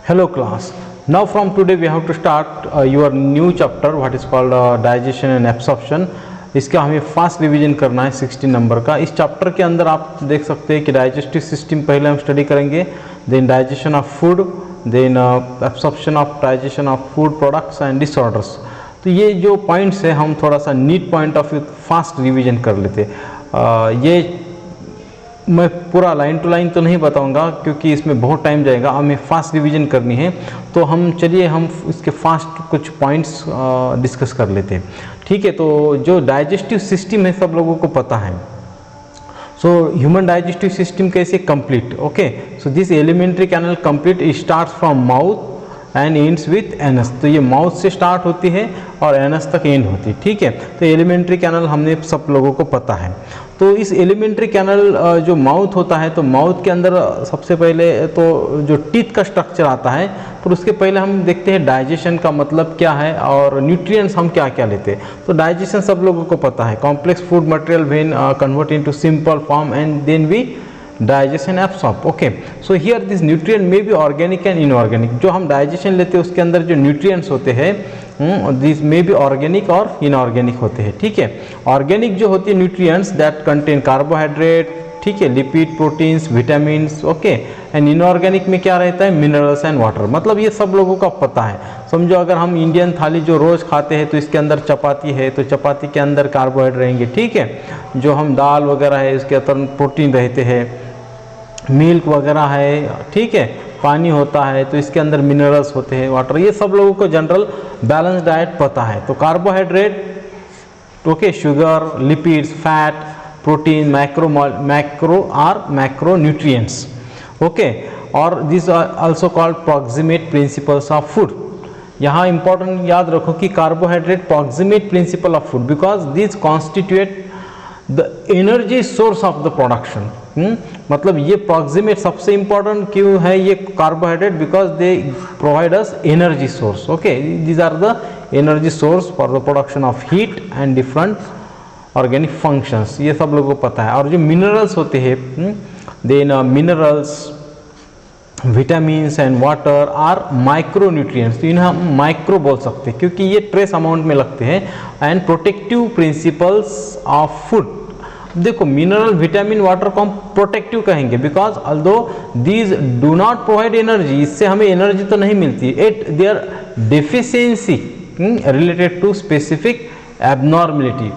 Hello class. Now from today we have to start your new chapter what is called digestion and absorption. इसका हमें fast revision करना है 16 number का। इस chapter के अंदर आप देख सकते हैं कि डाइजेस्टिव सिस्टम पहले हम स्टडी करेंगे, then digestion of food, then absorption of digestion of food products and disorders. तो ये जो पॉइंट्स है हम थोड़ा सा NEET point of view fast revision कर लेते। ये मैं पूरा लाइन टू लाइन तो नहीं बताऊंगा क्योंकि इसमें बहुत टाइम जाएगा, हमें फास्ट रिवीजन करनी है। तो हम चलिए हम इसके फास्ट कुछ पॉइंट्स डिस्कस कर लेते हैं, ठीक है। तो जो डाइजेस्टिव सिस्टम है सब लोगों को पता है। सो ह्यूमन डाइजेस्टिव सिस्टम कैसे complete, okay. So this elementary canal complete start from mouth and ends with anus. तो ये माउथ से स्टार्ट होती है और एनस तक एंड होती है, ठीक है। तो एलिमेंट्री कैनल हमने सब लोगों को पता है। तो इस एलिमेंट्री कैनल जो माउथ होता है, तो माउथ के अंदर सबसे पहले तो जो टीथ का स्ट्रक्चर आता है, पर उसके पहले हम देखते हैं डाइजेशन का मतलब क्या है और न्यूट्रिएंट्स हम क्या क्या लेते हैं। तो डाइजेशन सब लोगों को पता है, complex food material when convert into simple form and then we digestion absorb, okay. So here this nutrient may be organic and inorganic. जो हम डाइजेशन लेते हैं उसके अंदर जो न्यूट्रिएंट्स होते हैं दिस मे बी ऑर्गेनिक और इनऑर्गेनिक होते हैं, ठीक है। ऑर्गेनिक जो होती है न्यूट्रिएंट्स दैट कंटेन कार्बोहाइड्रेट, ठीक है, lipid, proteins, vitamins, okay. And inorganic में क्या रहता है, मिनरल्स एंड वाटर। मतलब ये सब लोगों का पता है। समझो अगर हम इंडियन थाली जो रोज़ खाते हैं तो इसके अंदर चपाती है, तो चपाती के अंदर कार्बोहाइड्रेट रहेंगे, ठीक है। जो हम दाल वगैरह है इसके अंदर प्रोटीन रहते हैं, मिल्क वगैरह है, ठीक है, पानी होता है तो इसके अंदर मिनरल्स होते हैं, वाटर। ये सब लोगों को जनरल बैलेंस डाइट पता है। तो carbohydrate, okay, sugar, lipids, fat, protein, macro nutrients, okay. और this are also called proximate principles of food. यहाँ इंपॉर्टेंट याद रखो कि carbohydrate proximate principle of food because this constitute the energy source of the production. मतलब ये proximate सबसे important क्यों है ये carbohydrate, because they provide us energy source, okay. These are the energy source for the production of heat and different organic functions. ये सब लोगों को पता है। और जो मिनरल्स होते हैं, then minerals, vitamins and water are micro nutrients. तो इन्हें हम माइक्रो बोल सकते हैं क्योंकि ये ट्रेस अमाउंट में लगते हैं। And protective principles of food. देखो मिनरल, विटामिन, वाटर को हम प्रोटेक्टिव कहेंगे because although these do not provide energy, इससे हमें एनर्जी तो नहीं मिलती, it their deficiency related to specific abnormality.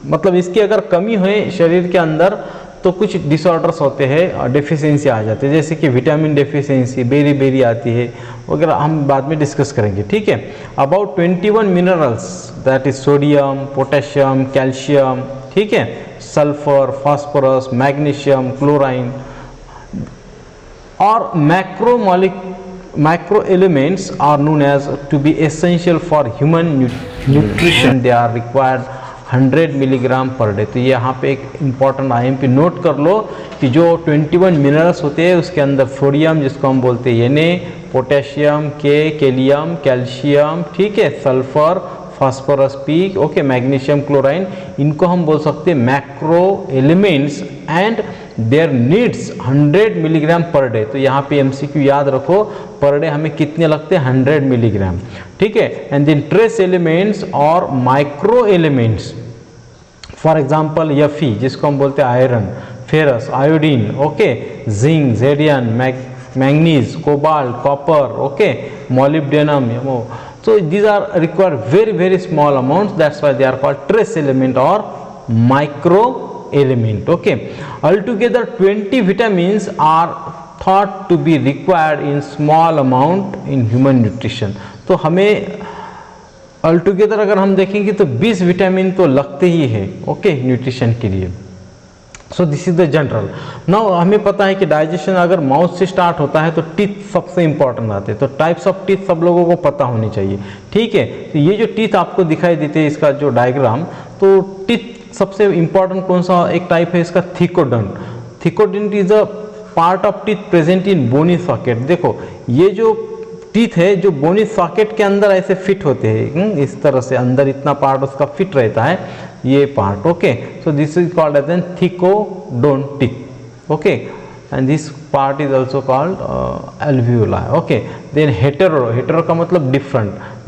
मतलब इसकी अगर कमी हो शरीर के अंदर तो कुछ डिसऑर्डर्स होते हैं, डेफिशिएंसी आ जाते हैं, जैसे कि विटामिन डेफिशिएंसी, बेरी आती है वगैरह, हम बाद में डिस्कस करेंगे, ठीक है। About 21 minerals that is sodium, potassium, calcium, ठीक है, सल्फर, फास्फोरस, मैग्नीशियम, क्लोराइन और macro elements are known as to be essential for human nutrition. They are required 100 milligram per day. तो यहाँ पे एक इम्पॉर्टेंट IMP नोट कर लो कि जो 21 मिनरल्स होते हैं उसके अंदर सोडियम जिसको हम बोलते हैं Na, पोटेशियम के, कैलियम, कैल्शियम, ठीक है, sulphur, phosphorus P, okay, magnesium, chlorine, इनको हम बोल सकते हैं macro elements and there needs 100 milligram per day. तो यहाँ पे MCQ याद रखो, पर डे हमें कितने लगते हैं, 100 मिलीग्राम, ठीक है। एंड देन ट्रेस एलिमेंट्स और micro elements, for example Fe जिसको हम बोलते हैं iron, ferrous, iodine, okay, zinc, जेडियन, manganese, cobalt, copper, okay, molybdenum. So these are required very small amounts, that's why they are called trace element or micro element, okay. Altogether 20 vitamins are thought to be required in small amount in human nutrition. तो हमें altogether अगर हम देखेंगे तो 20 vitamin तो लगते ही है, okay, nutrition के लिए। सो this is the general. Now हमें पता है कि डाइजेशन अगर माउथ से स्टार्ट होता है तो टीथ सबसे इंपॉर्टेंट आते हैं। तो टाइप्स ऑफ टीथ सब लोगों को पता होनी चाहिए, ठीक है। तो ये जो टीथ आपको दिखाई देते हैं, इसका जो डायग्राम, तो टीथ सबसे इंपॉर्टेंट कौन सा एक टाइप है इसका, thecodont. Thecodont is a part of teeth present in bony socket. देखो ये जो टीथ है जो बोनी सॉकेट के अंदर ऐसे फिट होते हैं, इस तरह से अंदर इतना पार्ट उसका फिट रहता है, ये part, okay. So this is called as an thecodontic, okay. and this part is also called alveoli. Okay, then hetero का मतलब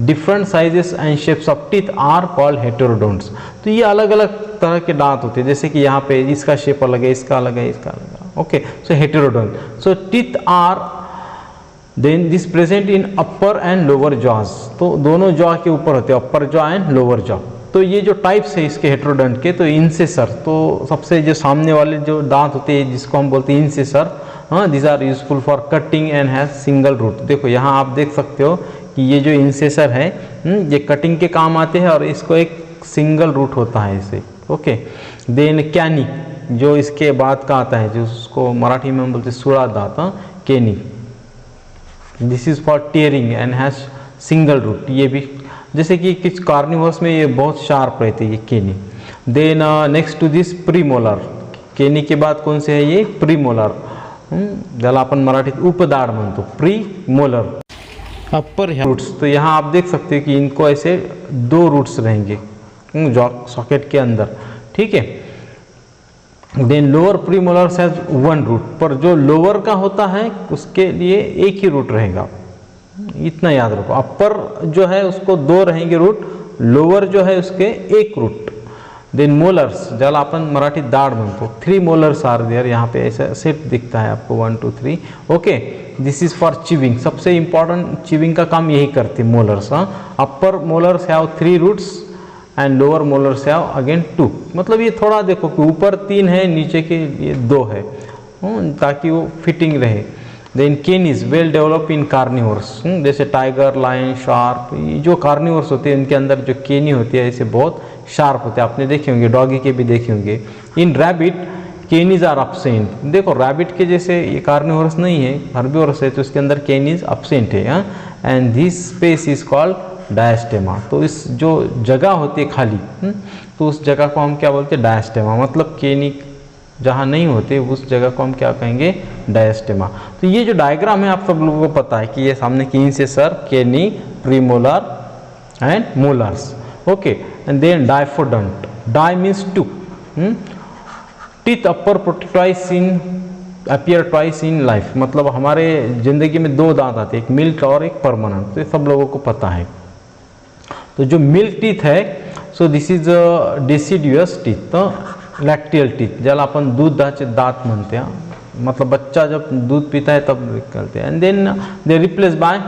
different sizes and shapes of teeth are called heterodonts. तो ये अलग अलग तरह के दांत होते हैं, जैसे कि यहाँ पे इसका शेप अलग है, इसका अलग है, इसका अलग है. Okay, so heterodont. So teeth are then this present in upper and lower jaws. तो दोनों जॉ के ऊपर होते हैं, upper jaw and lower jaw. तो ये जो टाइप्स है इसके हेटेरोडोंट के, तो इंसेसर, तो सबसे जो सामने वाले जो दांत होते हैं जिसको हम बोलते हैं इंसेसर, हाँ, this are useful for cutting and has single root. देखो यहाँ आप देख सकते हो कि ये जो इंसेसर है ये कटिंग के काम आते हैं और इसको एक सिंगल रूट होता है इसे. ओके, देन कैनी जो इसके बाद का आता है, जो उसको मराठी में हम बोलते हैं सुरा दांत, canine. This is for tearing and has single root. ये भी जैसे कि कुछ कार्निवोर्स में ये बहुत शार्प रहती है ये canine. Then next to this premolar. Canine के बाद कौन से है ये प्रीमोलर, ज्याला आपण मराठीत उपदाढ म्हणतो, प्रीमोलर. अपर रूट्स, तो यहाँ आप देख सकते हैं कि इनको ऐसे 2 रूट्स रहेंगे जॉ सॉकेट के अंदर. ठीक है. Then lower premolars has 1 root, पर जो लोअर का होता है उसके लिए एक ही रूट रहेगा, इतना याद रखो. अपर जो है उसको 2 रहेंगे रूट, लोअर जो है उसके 1 रूट. देन मोलर्स ज्याला आपण मराठी दाढ म्हणतो, 3 मोलर्स आर देयर. यहाँ पे ऐसा सेट दिखता है आपको 1 2 3. Okay, this is for chewing. सबसे इंपॉर्टेंट चिविंग का काम यही करते हैं molars. Upper molars have 3 roots and lower molars have again 2. मतलब ये थोड़ा देखो कि ऊपर 3 है, नीचे के लिए 2 है, ताकि वो फिटिंग रहे. Then canine is well develop in carnivores, जैसे टाइगर, लायन, शार्प. ये जो कार्निवोर्स होते हैं इनके अंदर जो केनी होती है ऐसे बहुत शार्प होते हैं. आपने देखे होंगे, डॉगी के भी देखे होंगे. इन रैबिट केनीज आर अपसेंट. देखो रैबिट के जैसे ये कार्निवोरस नहीं है, हर्बिवोरस है, तो इसके अंदर केनीज अपसेंट है. And this space is called diastema. तो इस जो जगह होती है खाली, तो उस जगह को हम क्या बोलते हैं, डायस्टेमा. मतलब केनी जहाँ नहीं होते उस जगह को हम क्या कहेंगे, डायस्टेमा. तो ये जो डायग्राम है आप सब लोगों को पता है कि ये सामने की incisor, canine, premolar and molars. Okay, and then diphyodont. Di means 2. Teeth upper twice in appear twice in life. मतलब हमारे जिंदगी में 2 दांत आते हैं, एक मिल्क और एक परमानेंट. तो ये सब लोगों को पता है. तो जो मिल्क टीथ है, so this is deciduous teeth, lacteal teeth, ज्याला आपण दूधाचे दात म्हणते. मतलब बच्चा जब दूध पीता है तब निकलते हैं. And then they replace by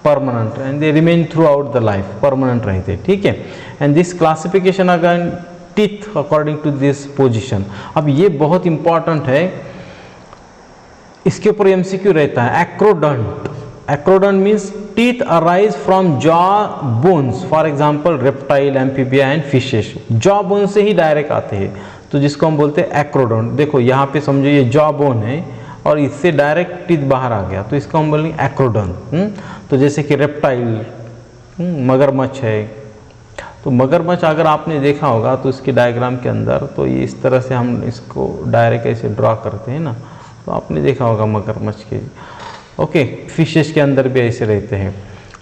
permanent and they remain throughout the life. Permanent रहते. ठीक है. And this classification again teeth according to this position. अब ये बहुत इंपॉर्टेंट है, इसके ऊपर एमसीक्यू रहता है. Acrodont. Acrodont means teeth arise from jaw bones. For example reptile, amphibia and fishes. Jaw bone से ही डायरेक्ट आते हैं, तो जिसको हम बोलते हैं एक्रोडंट. देखो यहाँ पे समझो ये जॉ बोन है और इससे डायरेक्ट टीथ बाहर आ गया, तो इसको हम बोलेंगे एक्रोडंट. तो जैसे कि रेप्टाइल, मगरमच्छ है. तो मगरमच्छ अगर आपने देखा होगा तो इसके डायग्राम के अंदर, तो ये इस तरह से हम इसको डायरेक्ट ऐसे ड्रॉ करते हैं ना, तो आपने देखा होगा मगरमच्छ के. ओके, फिशेस के अंदर भी ऐसे रहते हैं.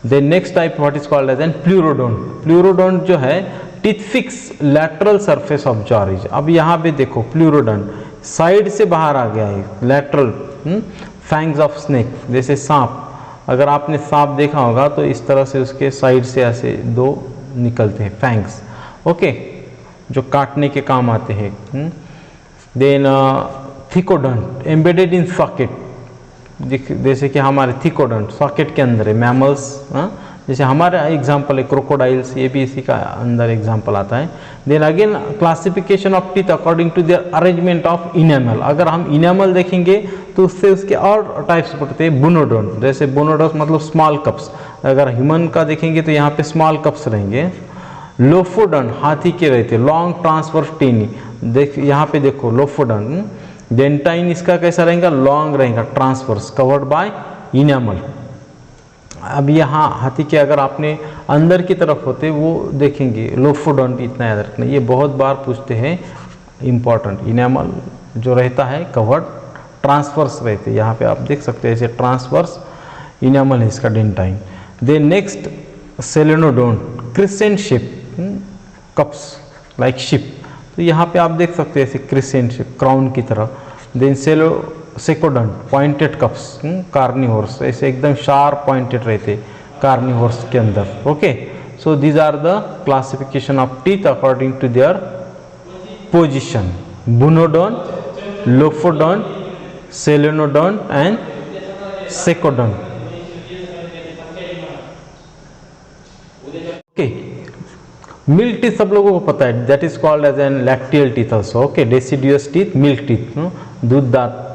Then next type what is called as an pleurodont. Pleurodont जो है teeth fix lateral surface of jaw ridge. अब यहाँ पे देखो प्लूरोडोंट साइड से बाहर आ गया है, लैटरल. फैंग्स ऑफ स्नेक, जैसे सांप, अगर आपने सांप देखा होगा तो इस तरह से उसके साइड से ऐसे 2 निकलते हैं फैंग्स. ओके, जो काटने के काम आते हैं. देन थिकोडंट एम्बेडेड इन सॉकेट, जैसे कि हमारे थिकोडंट सॉकेट के अंदर है. मैमल्स, जैसे हमारा एग्जाम्पल है क्रोकोडाइल्स, ये भी इसी का अंदर एग्जाम्पल आता है. Then again classification of teeth according to their arrangement of enamel. अगर हम इनेमल देखेंगे तो उससे उसके और टाइप्स पड़ते हैं. बोनोडोंट, जैसे बोनोडोंट मतलब स्मॉल कप्स. अगर ह्यूमन का देखेंगे तो यहाँ पे स्मॉल कप्स रहेंगे. लोफोडोंट हाथी के रहते, लॉन्ग ट्रांसवर्स टेनी. देख यहाँ पे देखो लोफोडोंट. डेंटाइन इसका कैसा रहेगा, लॉन्ग रहेगा, ट्रांसवर्स, कवर्ड बाय इनेमल. अब यहाँ हाथी के अगर आपने अंदर की तरफ होते वो देखेंगे लोफोडोंट. इतना याद रखना, ये बहुत बार पूछते हैं, इंपॉर्टेंट. इनेमल जो रहता है कवर्ड, ट्रांसवर्स रहते. यहाँ पे आप देख सकते हैं ऐसे ट्रांसवर्स इनेमल है इसका, dentine. Then next selenodont, crescent shape cusps like ship. तो यहाँ पे आप देख सकते हैं ऐसे क्रिसेंट शेप, क्राउन की तरह. Then secodont pointed cusps, carnivores ऐसे एकदम शार्प पॉइंटेड रहते कार्निवोर्स के अंदर। Okay, so these are the classification of teeth according to their position, bunodont, lophodont, selenodont and secodont. Okay, milk teeth सब लोगों को पता है, that is called as an lacteal teeth also. Okay, deciduous teeth, milk teeth, दूध दांत।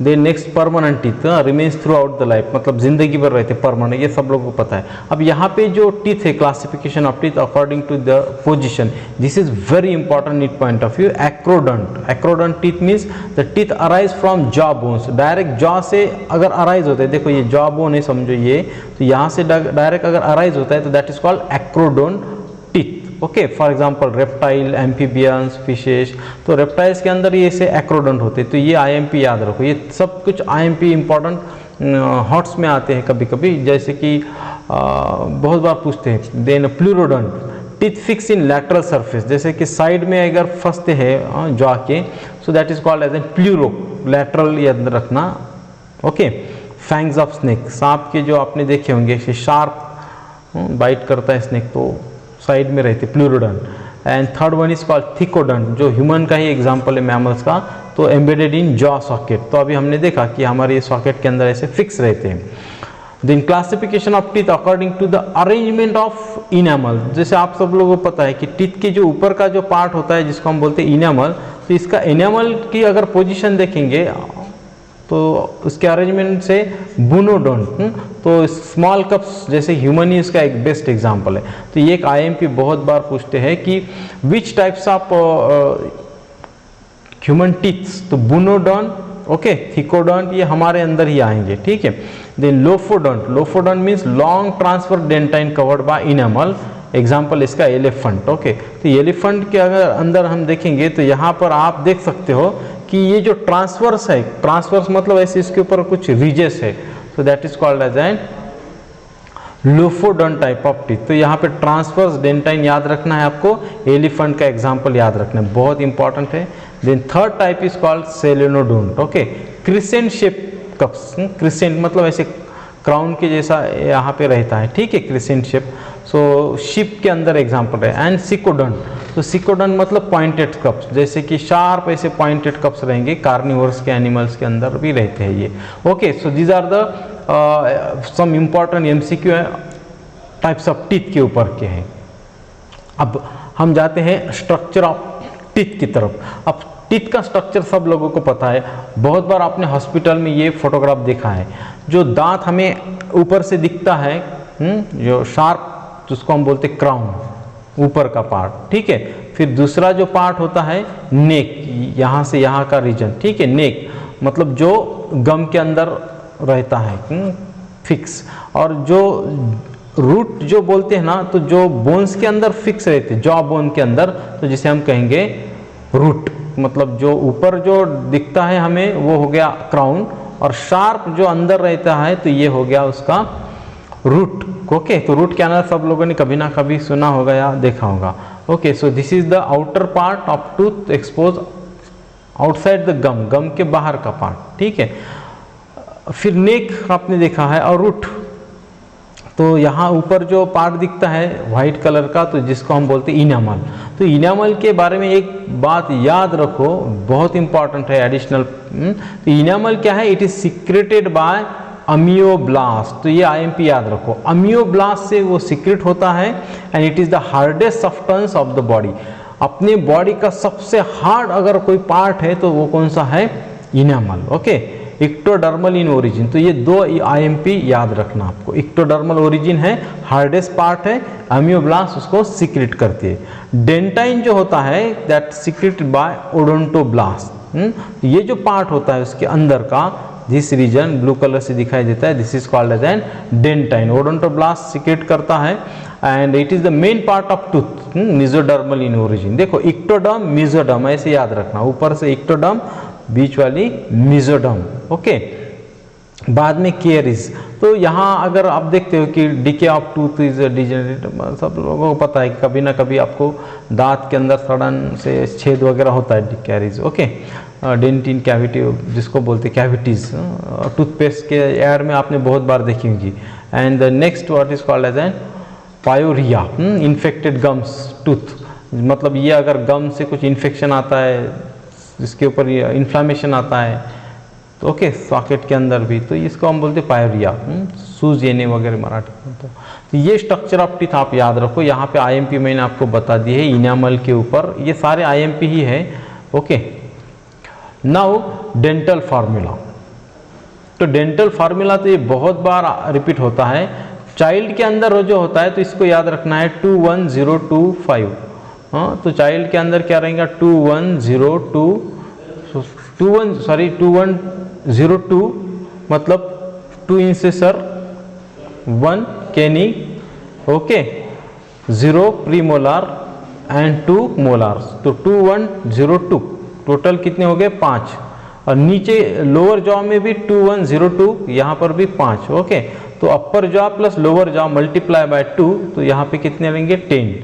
They next permanent teeth remains throughout the life, मतलब जिंदगी भर रहते परमानेंट, ये सब लोगों को पता है। अब यहाँ पे जो टीथ है, classification of teeth according to the position, this is very important NEET point of view. Acrodont, acrodont teeth means the teeth arise from jaw bones, direct jaw से अगर अराइज होता है, देखो ये जॉ बोन है समझो ये, तो यहाँ से डायरेक्ट अगर अराइज होता है तो that is called acrodont teeth. Okay, for example reptile, amphibians, fishes, तो रेप्टाइल्स के अंदर ये से एक्रोडोंट होते हैं, तो ये आईएमपी याद रखो, ये सब कुछ आईएमपी इंपॉर्टेंट हॉट्स में आते हैं कभी कभी, जैसे कि बहुत बार पूछते हैं। Then pleurodont, teeth fix in lateral surface, जैसे कि साइड में अगर फंसते हैं जॉ के, so that is called as an pleuro, lateral याद रखना। ओके, फैंग्स ऑफ स्नेक, सांप के जो आपने देखे होंगे शार्प बाइट करता है स्नेक, तो साइड में रहते pleurodont. And third one is called thecodont, जो ह्यूमन का ही एग्जांपल है मैमल्स का, तो एम्बेडेड इन जॉ सॉकेट, तो अभी हमने देखा कि हमारे ये सॉकेट के अंदर ऐसे फिक्स रहते हैं। Then classification of teeth according to the arrangement of enamel, जैसे आप सब लोगों को पता है कि टीथ के जो ऊपर का जो पार्ट होता है जिसको हम बोलते हैं इनेमल, तो इसका इनेमल की अगर पोजीशन देखेंगे तो उसके अरेंजमेंट से बुनोडोंट, तो स्मॉल कप्स जैसे ह्यूमन ही इसका एक बेस्ट एग्जांपल है। तो ये एक आईएमपी बहुत बार पूछते हैं कि which types of human teeths, तो बुनोडोंट, ओके, थिकोडोंट, ये हमारे अंदर ही आएंगे, ठीक है। Then lophodont, lophodont means long transfer dentine covered by enamel, example इसका एलिफेंट। ओके, तो एलिफेंट के अगर अंदर हम देखेंगे तो यहाँ पर आप देख सकते हो कि ये जो ट्रांसवर्स है, ट्रांसवर्स मतलब ऐसे इसके ऊपर कुछ रिजेस है, so that is called as an lophodont type of teeth. तो यहाँ पे ट्रांसवर्स डेंटाइन याद रखना है आपको, एलिफेंट का एग्जांपल याद रखना है, बहुत इंपॉर्टेंट है। Then third type is called selenodont. Okay, crescent shape cusps, crescent मतलब ऐसे क्राउन के जैसा यहाँ पे रहता है, ठीक है, क्रिसेंट शेप, सो शिप के अंदर एग्जांपल है। एंड सिकोडोंट, तो सिकोडोंट मतलब पॉइंटेड कप्स, जैसे कि शार्प ऐसे पॉइंटेड कप्स रहेंगे, कार्निवोर्स के एनिमल्स के अंदर भी रहते हैं ये। Okay, so these are the some important MCQ types of teeth के ऊपर के हैं। अब हम जाते हैं स्ट्रक्चर ऑफ टीथ की तरफ। अब टीथ का स्ट्रक्चर सब लोगों को पता है, बहुत बार आपने हॉस्पिटल में ये फोटोग्राफ देखा है, जो दांत हमें ऊपर से दिखता है, जो शार्प, जिसको हम बोलते क्राउन, ऊपर का पार्ट, ठीक है। फिर दूसरा जो पार्ट होता है नेक, यहाँ से यहाँ का रीजन, ठीक है, नेक मतलब जो गम के अंदर रहता है फिक्स, और जो रूट जो बोलते हैं ना, तो जो बोन्स के अंदर फिक्स रहते हैं, जॉ बोन के अंदर, तो जिसे हम कहेंगे रूट, मतलब जो ऊपर जो दिखता है हमें वो हो गया क्राउन, और शार्प जो अंदर रहता है तो ये हो गया उसका रूट। ओके, तो रूट के अंदर सब लोगों ने कभी ना कभी सुना होगा या देखा होगा। Okay, so this is the outer part of tooth expose outside the gum, gum के बाहर का पार्ट, ठीक है। फिर नेक आपने देखा है, और रूट, तो यहाँ ऊपर जो पार्ट दिखता है वाइट कलर का, तो जिसको हम बोलते हैं इनेमल। तो इनेमल के बारे में एक बात याद रखो, बहुत इंपॉर्टेंट है एडिशनल। तो इनेमल क्या है, इट इज सिक्रेटेड बाय अमियोब्लास्ट, तो ये आईएमपी याद रखो, अमियोब्लास्ट से वो सीक्रेट होता है, and it is the hardest substance of the body. अपने बॉडी का सबसे हार्ड अगर कोई पार्ट है तो वो कौन सा है, इनेमल। ओके, इक्टोडर्मल इन ओरिजिन, तो ये दो आईएमपी याद रखना आपको। इक्टोडर्मल ओरिजिन है, हार्डेस्ट पार्ट है, अमियोब्लास्ट उसको सीक्रेट करती है। डेंटाइन जो होता है दैट सीक्रेटेड बाय ओडोंटोब्लास्ट, ये जो पार्ट होता है उसके अंदर का, दिस रीजन ब्लू कलर से दिखाई देता है, this is called as an dentine, odontoblast secrete करता है, and it is the main part of tooth, mesodermal in origin. देखो इक्टोडर्म, मेसोडर्म ऐसे याद रखना, ऊपर से इक्टोडर्म, बीच वाली मेसोडर्म। ओके, बाद में कैरीज। तो यहाँ अगर आप देखते हो कि DK of tooth is degenerate, सब लोगों को पता है कि कभी ना कभी आपको दांत के अंदर सड़न से छेद वगैरह होता है, कैरीज। ओके, डेंटिन कैविटी जिसको बोलते हैं, कैविटीज टूथपेस्ट के एड में आपने बहुत बार देखी होंगी। And the next what is called as an pyorrhoea, infected gums tooth, मतलब ये अगर गम से कुछ इन्फेक्शन आता है, जिसके ऊपर इन्फ्लामेशन आता है, तो ओके सॉकेट के अंदर भी, तो इसको हम बोलते हैं पायोरिया, सूज येने वगैरह मराठी में। तो ये स्ट्रक्चर ऑफ टीथ आप याद रखो। यहाँ पे आईएमपी मैंने आपको बता दी है इनामल के ऊपर, ये सारे आईएमपी ही है। Okay, now dental formula. तो डेंटल फार्मूला तो ये बहुत बार रिपीट होता है चाइल्ड के अंदर जो होता है, तो इसको याद रखना है 21025। हाँ, तो चाइल्ड के अंदर क्या रहेगा 2102 मतलब 2 इंसेसर 1 कैनी, ओके, 0 प्रीमोलार एंड 2 मोलार्स, तो 2102 टोटल कितने हो गए 5। और नीचे लोअर जॉ में भी 2102, यहाँ पर भी 5। ओके, तो अपर jaw plus lower jaw multiply by 2, तो यहाँ पे कितने रहेंगे 10,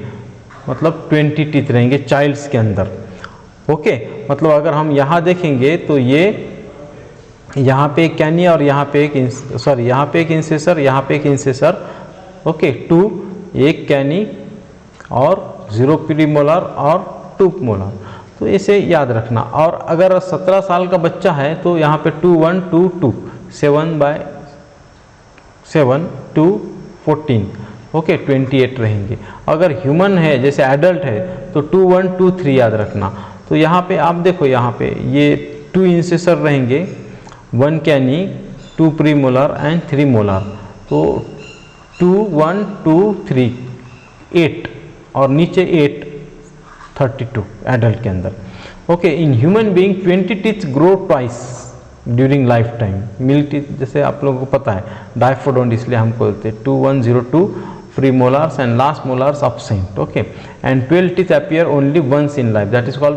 मतलब 20 टीथ रहेंगे चाइल्ड्स के अंदर। ओके, मतलब अगर हम यहाँ देखेंगे तो ये यहाँ पे एक कैनी और यहाँ पे एक यहाँ पे एक इंसेसर, यहाँ पे एक इंसेसर, ओके, 2 एक कैनी और 0 प्रीमोलार और 2 मोलार, तो इसे याद रखना। और अगर 17 साल का बच्चा है तो यहाँ पे 2122 7/7 2 14, ओके, 28 रहेंगे। अगर ह्यूमन है जैसे एडल्ट है तो 2123 याद रखना। तो यहाँ पे आप देखो, यहाँ पे ये 2 इंसेसर रहेंगे, 1 कैनी, 2 प्रीमोलार एंड 3 मोलार, तो 2123 8 और नीचे 8 32 एडल्ट के अंदर। Okay, in human being 20 teeth grow twice during life time. Mill teeth जैसे आप लोगों को पता है डायफोडोंट, इसलिए हम बोलते हैं 2102 premolars and last molars absent, okay, and 12 teeth appear only once in life, that is called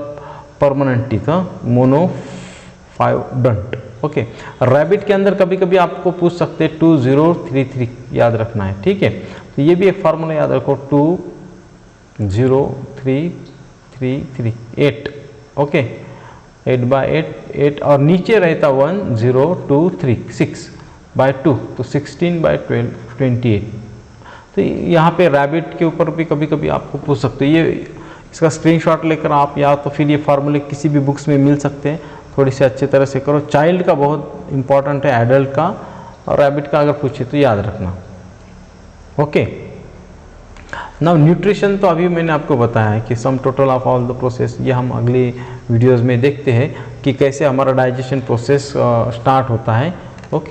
permanent teeth, monophyodont. Okay, rabbit के अंदर कभी कभी आपको पूछ सकते हैं 2033 याद रखना है, ठीक है। तो ये भी एक फार्मूला याद रखो 20333 8, ओके, 8/8 और नीचे रहता 1023 6/2, तो 16/12 28। तो यहाँ पे रैबिट के ऊपर भी कभी कभी आपको पूछ सकते हैं, ये इसका स्क्रीनशॉट लेकर आप या तो फिर ये फार्मूले किसी भी बुक्स में मिल सकते हैं, थोड़ी सी अच्छी तरह से करो। चाइल्ड का बहुत इंपॉर्टेंट है, एडल्ट का और रैबिट का अगर पूछे तो याद रखना। ओके, नाउ न्यूट्रिशन तो अभी मैंने आपको बताया है कि sum total of all the process, ये हम अगले वीडियोज़ में देखते हैं कि कैसे हमारा डाइजेशन प्रोसेस स्टार्ट होता है। ओके।